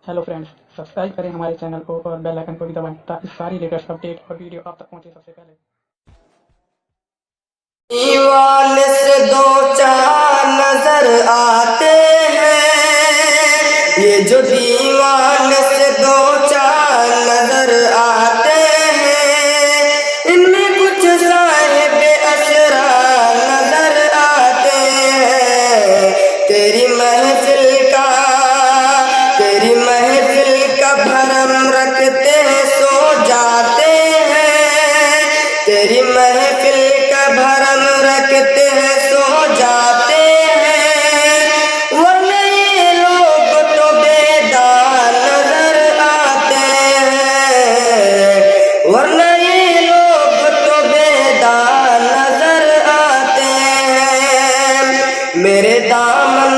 Hello friends, subscribe करें हमारे channel को और बेल आइकन को भी दबाएं ताकि सारी लेटेस्ट अपडेट और वीडियो आप तक पहुंचे सबसे पहले। दीवान से दो चार नजर आते हैं, ये जो दीवान से दो चार नजर आते हैं, इनमें कुछ साहिब असरा नजर आते हैं। तेरी महफिल का भरम रखते हैं, सो जाते हैं। तेरी महफिल का भरम रखते हैं, सो जाते हैं। वरना ये लोग तो बेदार नजर आते हैं, वरना ये लोग तो बेदार नजर आते हैं। मेरे दामन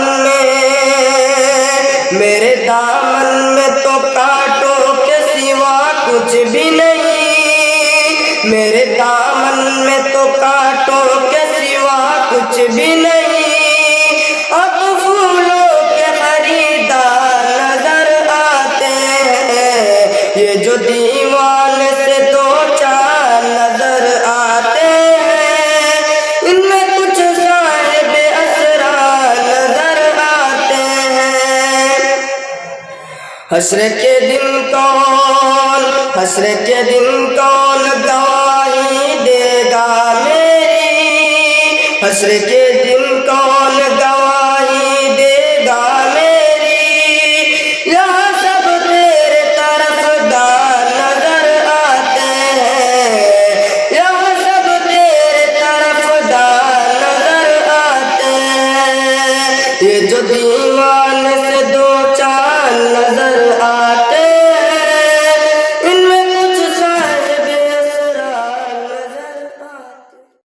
में तो कांटों के सिवा कुछ भी नहीं। मेरे दामन में तो कांटों के सिवा कुछ भी नहीं। अब फूलों के खरीदार नजर आते हैं, ये जो दीवान से दो चार नजर आते हैं, इनमें कुछ साहिब असरा नजर आते हैं। हश्र के दिन कौन गवाही देगा मेरी। हश्र के